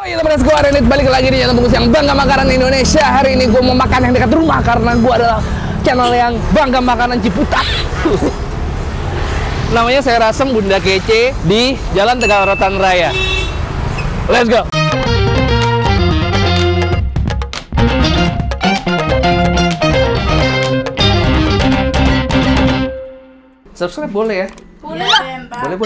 Yo teman gue Renit balik lagi di channel Bungkus yang bangga makanan Indonesia. Hari ini gue mau makan yang dekat rumah karena gue adalah channel yang bangga makanan Ciputat. Namanya Sayur Asem Bunda Kece di Jalan Tegal Rotan Raya. Let's go. Subscribe boleh ya? Boleh lah. Boleh.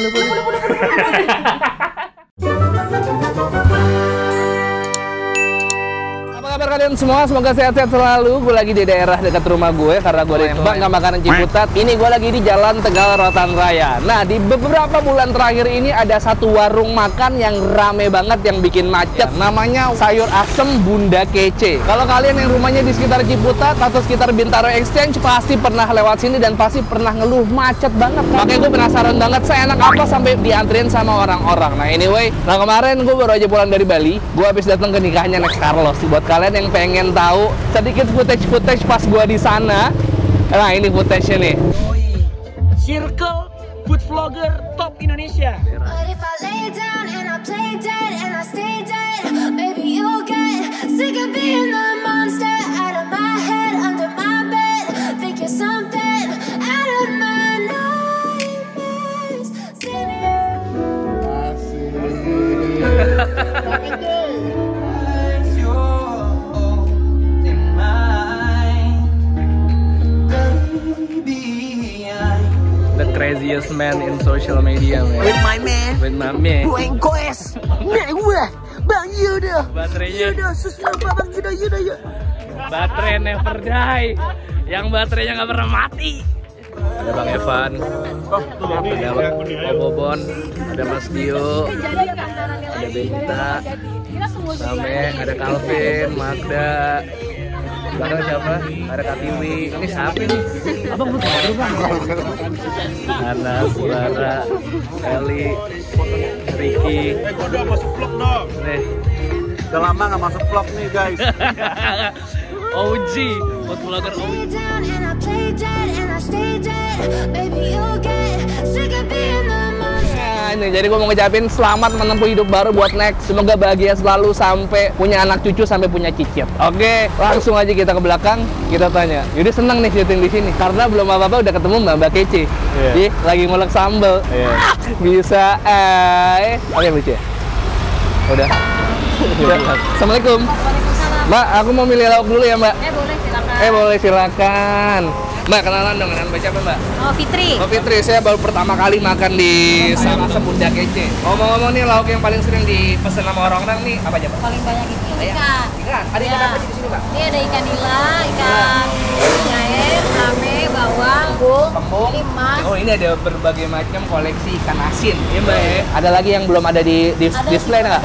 Apa kabar kalian semua? Semoga sehat-sehat selalu. Gue lagi di daerah dekat rumah gue karena gue yang bangga makanan Ciputat. Ini gue lagi di Jalan Tegal Rotan Raya. Nah, di beberapa bulan terakhir ini ada satu warung makan yang rame banget yang bikin macet. Namanya Sayur Asem Bunda Kece. Kalau kalian yang rumahnya di sekitar Ciputat atau sekitar Bintaro Exchange pasti pernah lewat sini dan pasti pernah ngeluh macet banget. Makanya gue penasaran banget seenak apa sampai diantriin sama orang-orang. Nah, anyway, kemarin gue baru aja pulang dari Bali. Gue habis datang ke nikahnya Next Carlos. Buat kalian yang pengen tahu sedikit footage pas gua di sana, nah ini footage-nya nih. Circle food vlogger top Indonesia. Craziest man in social media, man. With my man. Gue yang goes. Nih gue. Bang Yuda. Baterainya. Yuda, susah Bang Yuda. Baterai never die. Yang baterainya nggak pernah mati. Ada Bang Evan, ada Om Bobon, ada Mas Dio, ada Benta, ada Calvin, Magda. Belakang siapa? Ada Kak Tiwi. Ini siapa nih? Abang lu baru Bang. Anas, Lara, Eli, Ricky. Gue udah masuk vlog dong. Nih. Udah lama nggak masuk vlog nih guys. OG, food vlogger OG. Nah, ini jadi gue mau ngucapin selamat menempuh hidup baru buat Next. Semoga bahagia selalu sampai punya anak cucu sampai punya cicit. Oke, langsung aja kita ke belakang, kita tanya. Yaudah seneng nih syuting di sini karena belum apa-apa udah ketemu Mbak Kece. Ih, lagi ngulek sambel. Bisa Oke, lucu ya? Udah. Assalamualaikum. Mbak, aku mau milih lauk dulu ya, Mbak. Boleh silakan. Boleh silakan. Mbak, kenalan dong, kenalan Mbak siapa, Mbak? Oh, Fitri. Oh, Fitri, saya baru pertama kali makan di Sayur Asem Bunda Kece. Ngomong-ngomong nih, lauk yang paling sering dipesan sama orang-orang nih apa aja, Mbak? Paling banyak itu ikan. Ikan? Ada ikan apa aja di sini, Mbak? Ini ada ikan nila, ikan nyair, rame, bawang, Kembung. limas. Oh, ini ada berbagai macam koleksi ikan asin, ya, Mbak ya? Ada lagi yang belum ada di display nggak?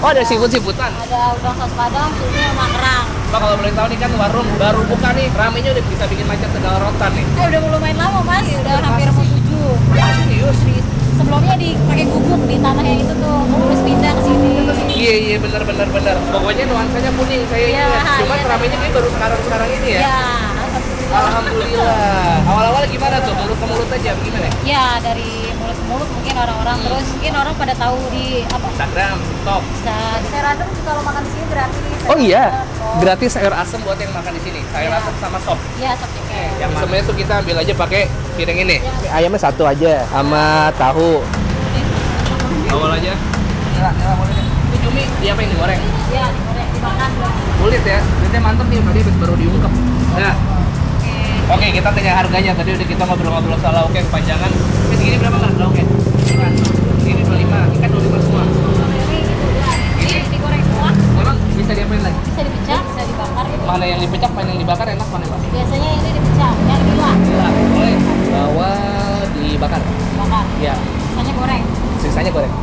Oh, ada seafood-seafoodan. Ada udang saus padang, cumi sama kerang. Mbak, kalau boleh tahu nih kan warung baru buka nih, ramenya udah bisa bikin macet Tegal Rotan nih. Udah lumayan lama, Mas. Udah hampir mau 7. Serius? Sebelumnya pakai gubuk di tanah yang itu tuh, terus pindah ke sini. Iya, benar. Pokoknya nuansanya kuning, saya Iya, ingat. Cuma iya. ramenya kayak baru sekarang ini ya? Ya, Alhamdulillah. Awal-awal gimana tuh? Mulut ke mulut aja, gimana? ya dari mulut ke mulut mungkin orang-orang terus mungkin orang pada tahu di apa Instagram, TikTok. bisa. Saya rasa kalau makan di sini gratis. Oh iya, gratis sayur asem buat yang makan di sini. Sayur Iya. asem sama sop. Iya, sop ceker. Yang sebenarnya tuh kita ambil aja pakai piring ini. Ayamnya satu aja sama tahu. Awal aja. Ya, boleh deh. Ini cumi diapain, digoreng? Iya, digoreng, dimakan. Kulit ya, kulitnya mantep nih, tadi baru diungkep. Nah, oke, kita tanya harganya. Tadi udah kita ngobrol-ngobrol soal lauknya kepanjangan. Ini segini berapa Mbak lauknya? Ini 25, ikan 25 semua. Ini digoreng semua. Memang bisa diapain lagi? Bisa dipecah, bisa dibakar gitu. Mana yang dipecah, mana yang dibakar enak mana Mbak? Biasanya ini dipecah, yang gila Gila, boleh. Bawa dibakar. bakar. Ya, Sisanya goreng. sisanya goreng.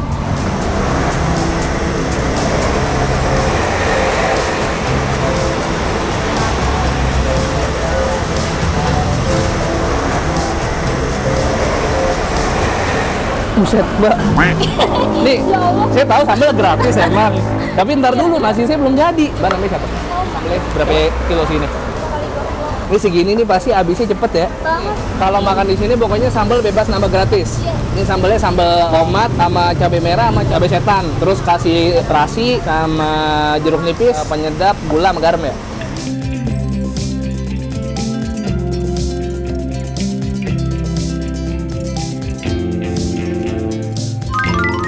Buset, Mbak. Nih, saya tahu sambal gratis emang. Tapi ntar dulu, nasi saya belum jadi. Mbak, namanya siapa? Boleh berapa kilo sini? Ini segini nih pasti habisnya cepet ya. Banget. Kalau makan di sini pokoknya sambal bebas nambah gratis. Ini sambalnya sambal tomat sama cabai merah sama cabai setan. Terus kasih terasi sama jeruk nipis, penyedap, gula sama garam ya.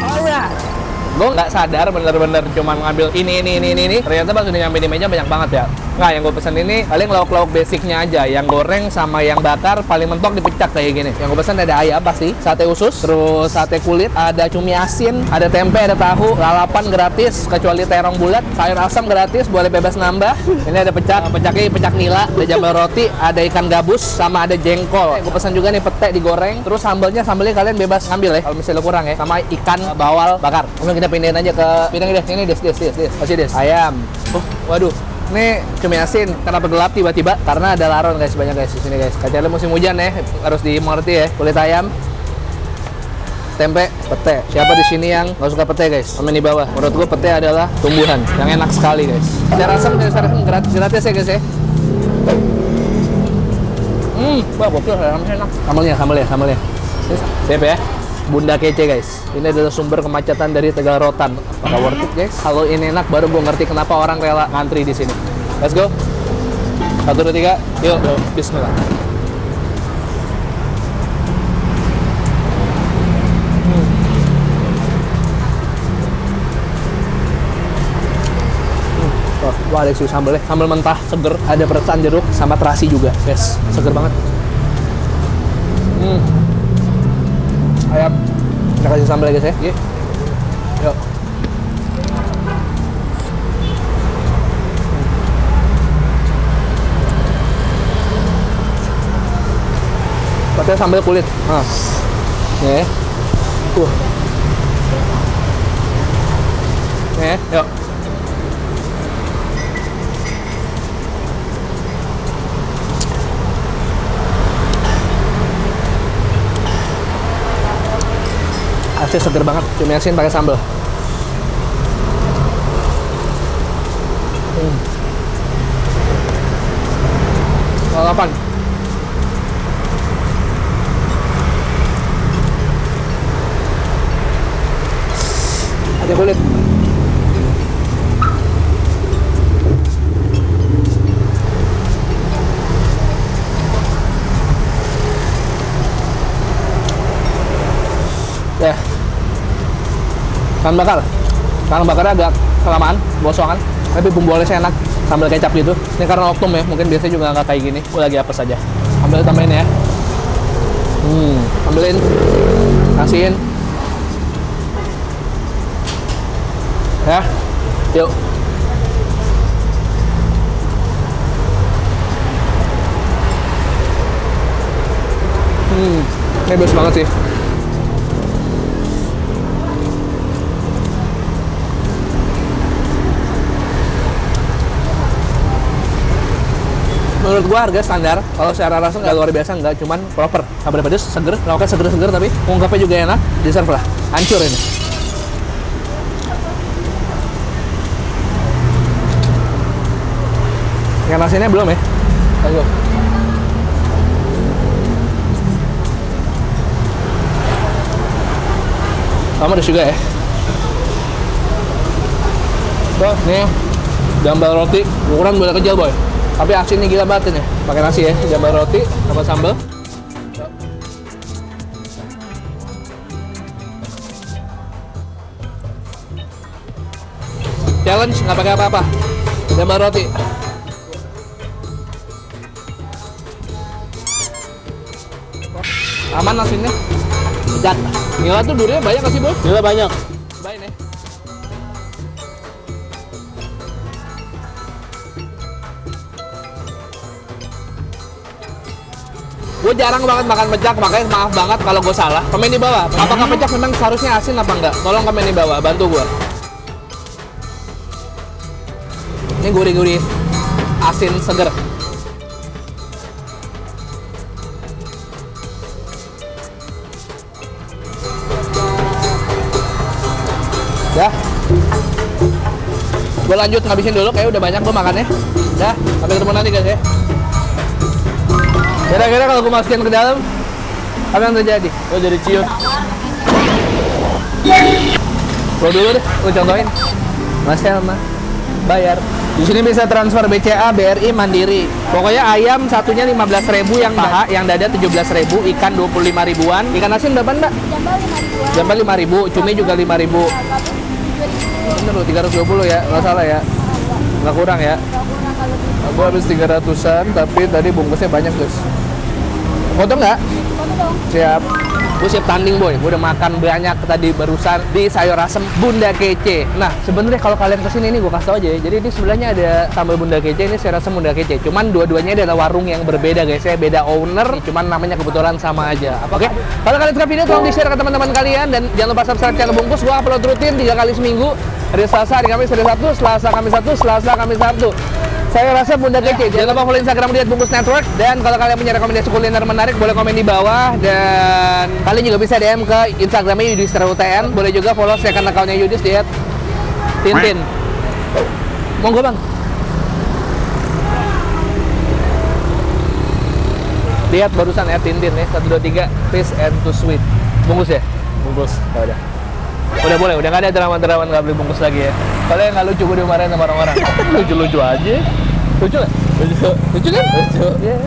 Alright. Gue nggak sadar bener-bener cuma ngambil ini. Ternyata pas udah nyampe di meja banyak banget ya. Nggak, yang gue pesen ini paling lauk-lauk basicnya aja. Yang goreng sama yang bakar paling mentok dipecak kayak gini. Yang gue pesen ada ayam pasti, sate usus, terus sate kulit, ada cumi asin, ada tempe, ada tahu, lalapan gratis kecuali terong bulat, sayur asam gratis, boleh bebas nambah. Ini ada pecak nila, ada jambal roti, ada ikan gabus, sama ada jengkol. Gue pesan juga nih pete digoreng, terus sambalnya kalian bebas ngambil ya kalau misalnya kurang ya, sama ikan bawal bakar. Kemudian kita pindahin aja ke piring deh. Ini kasih des ayam. Oh, waduh. Ini cumi asin, kenapa gelap tiba-tiba? Karena ada laron guys, banyak guys di sini guys. Kecuali musim hujan ya, harus dimengerti ya. Kulit ayam, tempe, pete. Siapa di sini yang nggak suka pete guys? Komen di bawah. Menurut gue pete adalah tumbuhan yang enak sekali guys. Saya rasa gratis ya guys ya. Wah gokil, enak. Sambalnya. Siap ya. Bunda kece guys, ini adalah sumber kemacetan dari Tegal Rotan. Apakah worth it guys? Kalau ini enak baru gue ngerti kenapa orang rela ngantri di sini. Let's go. 1, 2, 3, yuk. Bismillah. Wah, ada isi sambal ya. Sambal mentah, seger, ada peretan jeruk sama terasi juga, guys. Seger banget. Ayam. Kita kasih sambal ya guys ya. Yuk. Pakai sambal kulit. Nih. Nih, yuk. Asli seger banget, cumi asin pakai sambal. Lalapan. Ada kulit. Ya. Ikan bakarnya agak kelamaan, bosongan, tapi bumbu olesnya enak, sambal kecap gitu. Ini karena oktum ya, mungkin biasanya juga nggak kayak gini. Gue lagi apes aja. Ambil tambahin ya. Ambilin, kasihin. Ya, yuk. Ini best banget sih. Menurut gua harga standar, kalau secara rasa nggak luar biasa, nggak cuman proper. Sambalnya pedes, seger, lauknya seger-seger, tapi ungkapnya juga enak, deserve lah. Hancur ini. Ikan asinnya belum ya? Ayo. Sama ada juga ya. Tuh, nih jambal roti, ukuran boleh kecil boy. Tapi asinnya gila banget nih. Pakai nasi ya, jambal roti sama sambal. Challenge nggak pakai apa-apa. Jambal roti. Aman asinnya. Pedat. Nila tuh durinya banyak nggak sih, Boy? Nila banyak. Cobain ya. Gue jarang banget makan pecak, makanya maaf banget kalau gue salah. Komen di bawah, apakah pecak memang seharusnya asin apa enggak? Tolong komen di bawah, bantu gue. Ini gurih-gurih, asin seger. Ya, gue lanjut ngabisin dulu, kayak udah banyak gue makannya. Dah, sampai ketemu nanti guys ya. Kira-kira kalau gue masukin ke dalam, apa yang terjadi? Oh, jadi ciut. Lo dulu deh, lo contohin. Mas Helma, bayar. Di sini bisa transfer BCA, BRI, Mandiri. Pokoknya ayam satunya 15.000 yang paha, yang dada 17.000, ikan 25 ribuan. Ikan asin berapa, Mbak? Jambal 5.000, cumi juga 5.000. Bener loh, 320 ya, nggak salah ya. Nggak kurang ya. Gue habis 300-an, tapi tadi bungkusnya banyak, guys. Foto nggak? Siap. Gue siap tanding, boy. Gue udah makan banyak tadi barusan di sayur asem Bunda Kece. Nah, sebenarnya kalau kalian kesini ini gue kasih tau aja ya. Jadi ini sebenarnya ada sambal Bunda Kece, ini sayur asem Bunda Kece. Cuman dua-duanya adalah warung yang berbeda, guys. Ya beda owner, cuman namanya kebetulan sama aja. Oke? Kalau kalian suka video, tolong di-share ke teman-teman kalian dan jangan lupa subscribe channel Bungkus. Gue upload rutin 3 kali seminggu. Hari Selasa, hari Kamis, hari Sabtu, Selasa, Kamis, Sabtu, Selasa, Kamis, Sabtu. Saya rasa Bunda Kece. Jangan lupa follow Instagram dia Bungkus Network. Dan kalau kalian punya rekomendasi kuliner menarik, boleh komen di bawah. Dan kalian juga bisa DM ke Instagramnya Yudhistira_UTN. Boleh juga follow second account-nya Yudhis di @Tintin. Monggo, Bang. Lihat barusan @Tintin ya. 1, 2, 3, peace and to sweet. Bungkus ya? Bungkus. Ya udah. Udah boleh, udah nggak ada terawan-terawan nggak beli bungkus lagi ya. Kalau yang nggak lucu gue dimarahin sama orang-orang. Lucu-lucu aja. Lucu nggak? Lucu. Lucu kan? Lucu. Yeah.